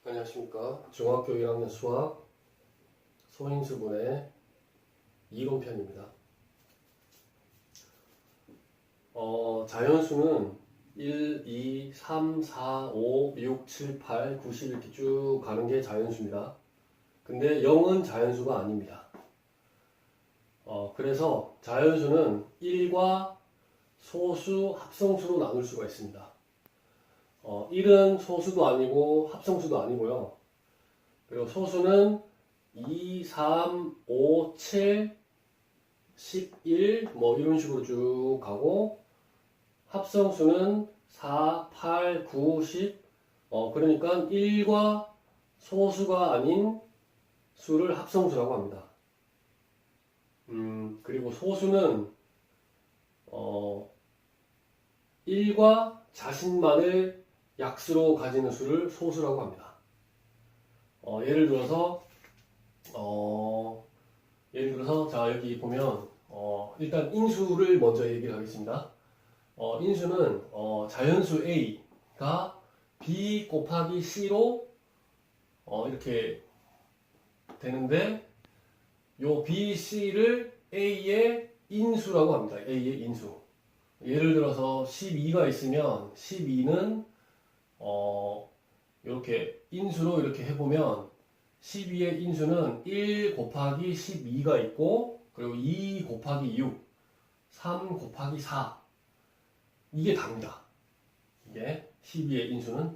안녕하십니까. 중학교 1학년 수학 소인수분의 이론편입니다. 자연수는 1, 2, 3, 4, 5, 6, 7, 8, 9, 10 이렇게 쭉 가는 게 자연수입니다. 근데 0은 자연수가 아닙니다. 그래서 자연수는 1과 소수, 합성수로 나눌 수가 있습니다. 1은 소수도 아니고 합성수도 아니고요. 그리고 소수는 2, 3, 5, 7, 11 뭐 이런 식으로 쭉 가고 합성수는 4, 8, 9, 10 그러니까 1과 소수가 아닌 수를 합성수라고 합니다. 그리고 소수는 1과 자신만을 약수로 가지는 수를 소수라고 합니다. 예를 들어서 자 여기 보면 일단 인수를 먼저 얘기를 하겠습니다. 인수는 자연수 a가 b 곱하기 c로 이렇게 되는데 요 b, c를 a의 인수라고 합니다. a의 인수. 예를 들어서 12가 있으면 12는 이렇게 인수로 이렇게 해보면 12의 인수는 1 곱하기 12가 있고 그리고 2 곱하기 6, 3 곱하기 4 이게 답니다. 이게 12의 인수는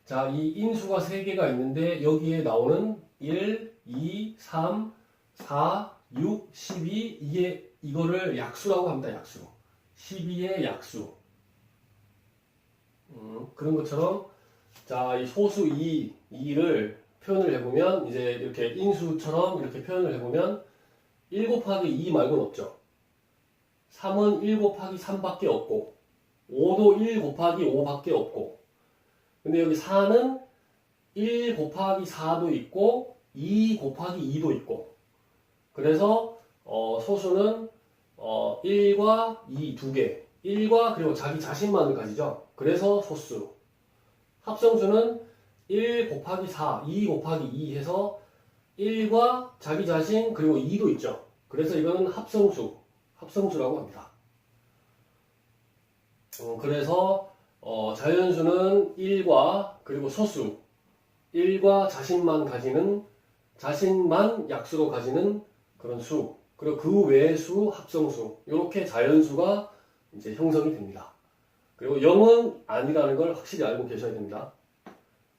자, 이 인수가 3개가 있는데 여기에 나오는 1, 2, 3, 4, 6, 12 이거를 약수라고 합니다. 약수. 12의 약수. 그런 것처럼 자, 이 소수 2를 표현을 해보면 이제 이렇게 인수처럼 이렇게 표현을 해보면 1 곱하기 2 말고는 없죠. 3은 1 곱하기 3밖에 없고 5도 1 곱하기 5밖에 없고 근데 여기 4는 1 곱하기 4도 있고 2 곱하기 2도 있고 그래서 소수는 1과 2 두 개 1과 그리고 자기 자신만을 가지죠. 그래서 소수. 합성수는 1 곱하기 4, 2 곱하기 2 해서 1과 자기 자신 그리고 2도 있죠. 그래서 이거는 합성수라고 합니다. 그래서 자연수는 1과 그리고 소수 1과 자신만 약수로 가지는 그런 수 그리고 그 외의 수 합성수 이렇게 자연수가 이제 형성이 됩니다. 그리고 0은 아니라는 걸 확실히 알고 계셔야 됩니다.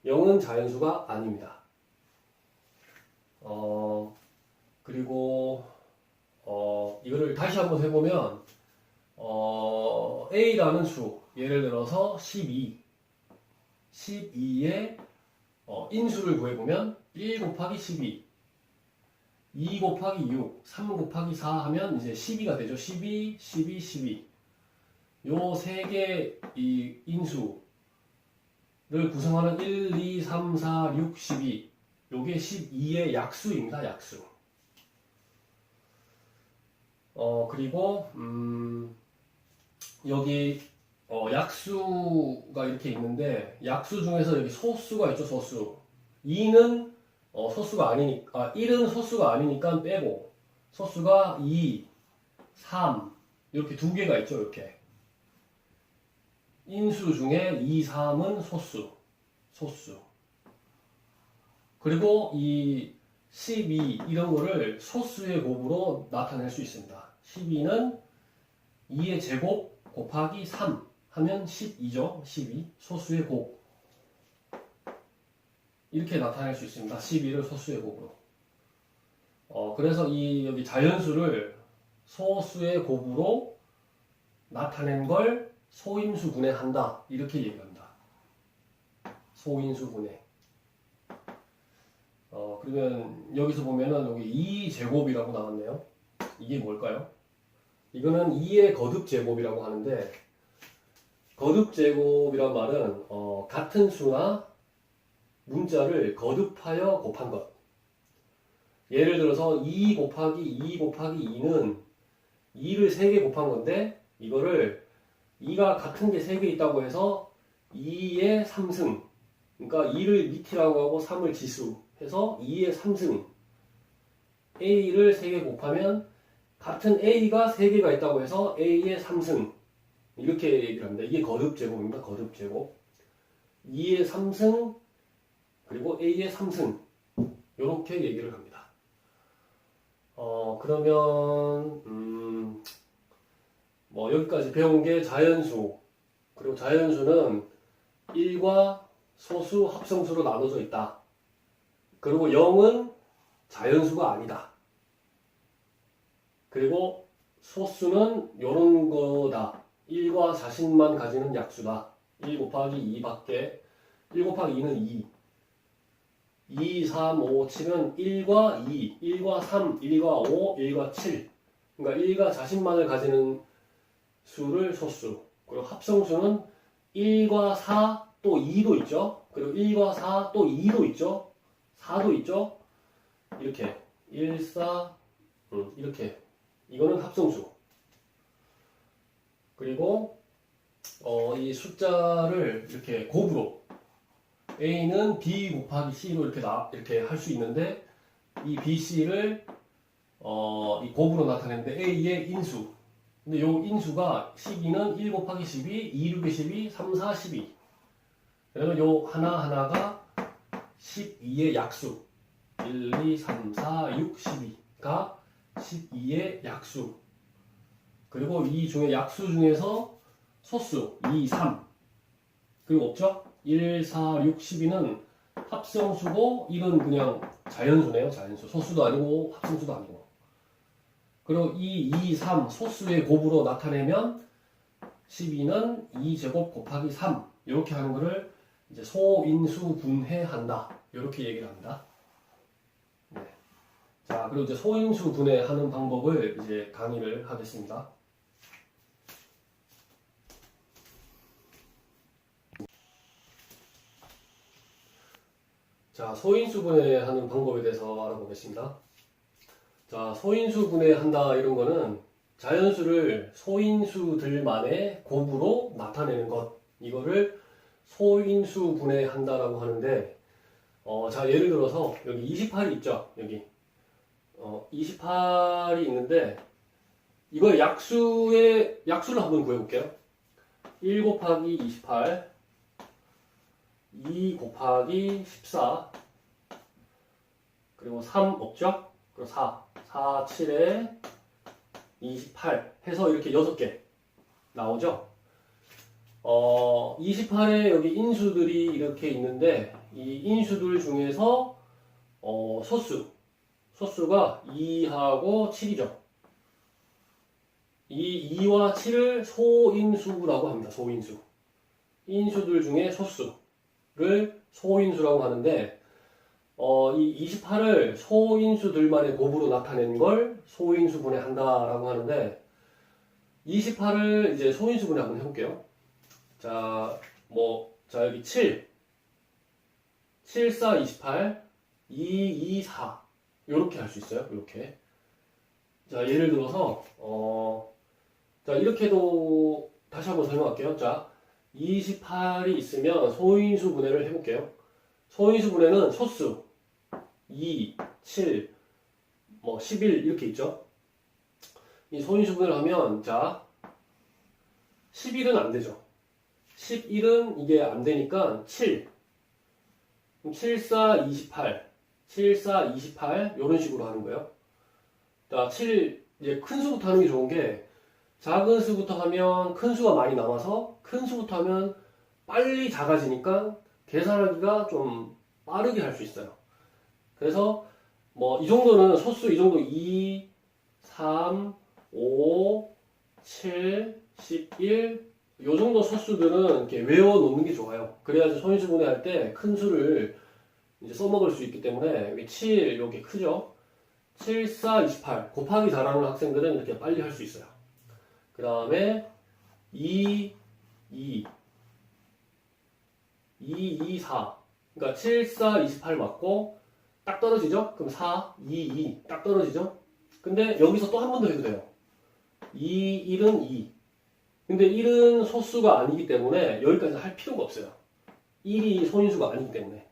0은 자연수가 아닙니다. 그리고 이거를 다시 한번 해보면 A라는 수 예를 들어서 12의 인수를 구해보면 1 곱하기 12 2 곱하기 6 3 곱하기 4 하면 이제 12가 되죠. 12 요 세 개 이 인수를 구성하는 1, 2, 3, 4, 6, 12 요게 12의 약수입니다. 약수. 그리고 여기 약수가 이렇게 있는데 약수 중에서 여기 소수가 있죠. 소수. 2는 소수가 아니니까 1은 소수가 아니니까 빼고 소수가 2, 3 이렇게 두 개가 있죠. 이렇게 인수 중에 2, 3은 소수. 그리고 이 12 이런 거를 소수의 곱으로 나타낼 수 있습니다. 12는 2의 제곱 곱하기 3 하면 12죠. 12 소수의 곱 이렇게 나타낼 수 있습니다. 12를 소수의 곱으로. 그래서 이 여기 자연수를 소수의 곱으로 나타낸 걸 소인수분해한다 이렇게 얘기합니다. 소인수분해. 그러면 여기서 보면은 여기 2제곱이라고 나왔네요. 이게 뭘까요? 이거는 2의 거듭제곱이라고 하는데 거듭제곱이란 말은 같은 수나 문자를 거듭하여 곱한 것. 예를 들어서 2 곱하기 2 곱하기 2는 2를 3개 곱한 건데 이거를 2가 같은 게 3개 있다고 해서 2의 3승 그러니까 2를 밑이라고 하고 3을 지수 해서 2의 3승. A를 3개 곱하면 같은 A가 3개가 있다고 해서 A의 3승. 이렇게 얘기를 합니다. 이게 거듭제곱입니다. 거듭제곱. 2의 3승 그리고 A의 3승. 이렇게 얘기를 합니다. 그러면 뭐 여기까지 배운 게 자연수. 그리고 자연수는 1과 소수 합성수로 나눠져 있다. 그리고 0은 자연수가 아니다. 그리고 소수는 이런 거다. 1과 자신만 가지는 약수다. 1 곱하기 2밖에 1 곱하기 2는 2. 2, 3, 5, 7은 1과 2, 1과 3, 1과 5, 1과 7. 그러니까 1과 자신만을 가지는 수를 소수. 그리고 합성수는 1과 4, 또 2도 있죠. 그리고 1과 4, 또 2도 있죠. 4도 있죠. 이렇게 1, 4, 이렇게. 이거는 합성수. 그리고 이 숫자를 이렇게 곱으로 A는 B 곱하기 C로 이렇게 할 수 있는데 이 B, C를 이 곱으로 나타내는데 A의 인수. 근데 요 인수가 12는 1 곱하기 12, 2, 6의 12, 3, 4, 12. 그러면 요 하나하나가 12의 약수. 1, 2, 3, 4, 6, 12가 12의 약수. 그리고 이 중에 약수 중에서 소수 2, 3. 그리고 없죠? 1, 4, 6, 12는 합성수고 1은 그냥 자연수네요. 자연수. 소수도 아니고 합성수도 아니고. 그리고 2, 2, 3 소수의 곱으로 나타내면 12는 2제곱 곱하기 3 이렇게 하는 거를 이제 소인수 분해한다. 이렇게 얘기를 합니다. 네. 자, 그리고 이제 소인수 분해하는 방법을 이제 강의를 하겠습니다. 자, 소인수 분해하는 방법에 대해서 알아보겠습니다. 자, 소인수 분해한다 이런 거는 자연수를 소인수들만의 곱으로 나타내는 것. 이거를 소인수 분해한다라고 하는데, 자, 예를 들어서 여기 28이 있죠. 여기 28이 있는데 이걸 약수를 한번 구해볼게요. 1 곱하기 28, 2 곱하기 14, 그리고 3 없죠? 그리고 4, 7에 28 해서 이렇게 6개 나오죠? 28에 여기 인수들이 이렇게 있는데 이 인수들 중에서 소수가 2하고 7이죠. 이 2와 7을 소인수라고 합니다. 소인수. 인수들 중에 소수를 소인수라고 하는데 이 28을 소인수들만의 곱으로 나타낸 걸 소인수 분해한다라고 하는데 28을 이제 소인수 분해 한번 해볼게요. 자, 여기 7, 4, 28, 2, 4 이렇게 할 수 있어요. 이렇게. 자, 예를 들어서 자, 이렇게도 다시 한번 설명할게요. 자, 28이 있으면 소인수 분해를 해볼게요. 소인수 분해는 소수 2, 7, 11 이렇게 있죠. 이 소인수 분해를 하면 자 11은 안 되죠. 11은 이게 안 되니까 7. 그럼 7, 4, 28. 7, 4, 28 이런 식으로 하는 거예요. 자, 7 이제 큰 수부터 하는 게 좋은 게 작은 수부터 하면 큰 수가 많이 남아서 큰 수부터 하면 빨리 작아지니까 계산하기가 좀 빠르게 할 수 있어요. 그래서 이 정도는 소수 이 정도 2, 3, 5, 7, 11 요 정도 소수들은 이렇게 외워 놓는 게 좋아요. 그래야지 소인수 분해할 때 큰 수를 이제 써먹을 수 있기 때문에 여기 7 이렇게 크죠. 7, 4, 28 곱하기 잘하는 학생들은 이렇게 빨리 할 수 있어요. 그 다음에 2, 4 그러니까 7, 4, 28 맞고 딱 떨어지죠? 그럼 4, 2 딱 떨어지죠? 근데 여기서 또 한 번 더 해도 돼요. 2, 1은 2 근데 1은 소수가 아니기 때문에 여기까지 할 필요가 없어요. 1이 소인수가 아니기 때문에.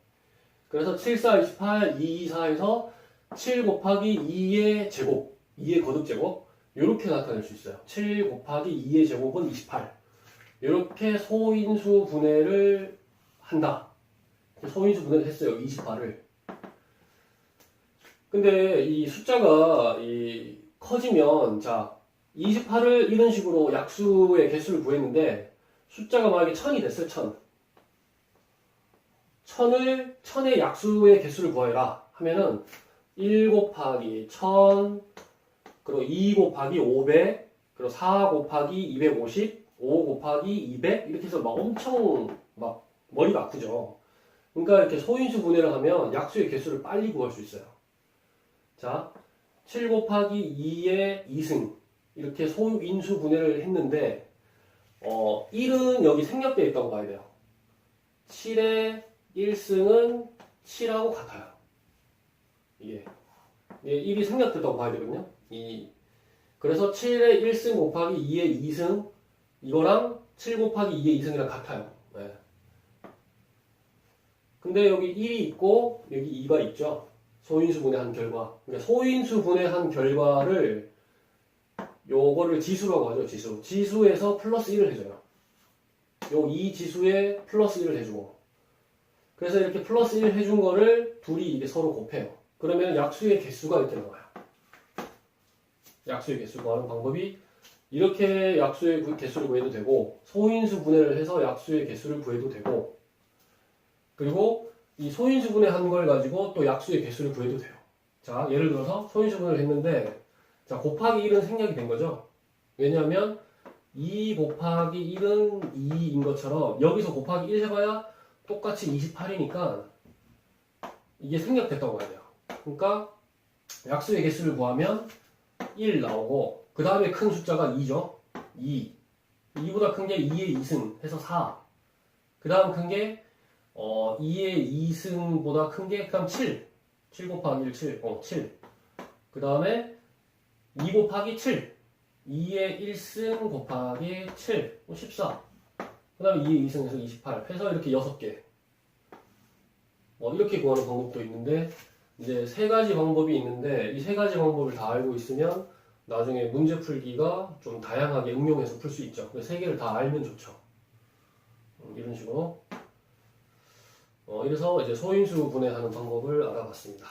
그래서 7, 4, 28, 2, 4에서 7 곱하기 2의 제곱, 2의 거듭 제곱 이렇게 나타낼 수 있어요. 7 곱하기 2의 제곱은 28. 이렇게 소인수 분해를 한다. 소인수 분해를 했어요. 28을. 근데 이 숫자가 커지면 자 28을 이런 식으로 약수의 개수를 구했는데 숫자가 만약에 1000이 됐어요. 1000의 약수의 개수를 구하라 하면은 1 곱하기 1000 그리고 2 곱하기 500 그리고 4 곱하기 250 5 곱하기 200 이렇게 해서 막 엄청 막 머리가 아프죠. 그러니까 이렇게 소인수 분해를 하면 약수의 개수를 빨리 구할 수 있어요. 자, 7 곱하기 2의 2승 이렇게 소인수 분해를 했는데 1은 여기 생략되어 있다고 봐야 돼요. 7의 1승은 7하고 같아요. 이게 1이 생략됐다고 봐야 되거든요. 그래서 7의 1승 곱하기 2의 2승 이거랑 7 곱하기 2의 2승이랑 같아요. 네. 근데 여기 1이 있고 여기 2가 있죠. 소인수 분해한 결과. 그러니까 소인수 분해한 결과를 요거를 지수라고 하죠. 지수에서 플러스 1을 해줘요. 요 이 지수에 플러스 1을 해주고. 그래서 이렇게 플러스 1 해준 거를 둘이 이게 서로 곱해요. 그러면 약수의 개수가 이렇게 나와요. 약수의 개수 구하는 방법이 이렇게 약수의 개수를 구해도 되고 소인수 분해를 해서 약수의 개수를 구해도 되고 그리고 이 소인수 분해한 걸 가지고 또 약수의 개수를 구해도 돼요. 자, 예를 들어서 소인수 분해를 했는데 자, 곱하기 1은 생략이 된 거죠. 왜냐하면 2 곱하기 1은 2인 것처럼 여기서 곱하기 1 해봐야 똑같이 28이니까 이게 생략됐다고 봐야 돼요. 그러니까 약수의 개수를 구하면 1 나오고 그 다음에 큰 숫자가 2죠. 2보다 큰 게 2의 2승 해서 4. 그 다음 큰 게 2의 2승보다 큰 게 그다음 7 곱하기 1 7 그 다음에 2 곱하기 7 2의 1승 곱하기 7 14 그 다음에 2의 2승에서 28 해서 이렇게 6개 이렇게 구하는 방법도 있는데 이제 세 가지 방법이 있는데 이 세 가지 방법을 다 알고 있으면 나중에 문제 풀기가 좀 다양하게 응용해서 풀 수 있죠. 세 개를 다 알면 좋죠. 이런 식으로 이래서 이제 소인수 분해하는 방법을 알아봤습니다.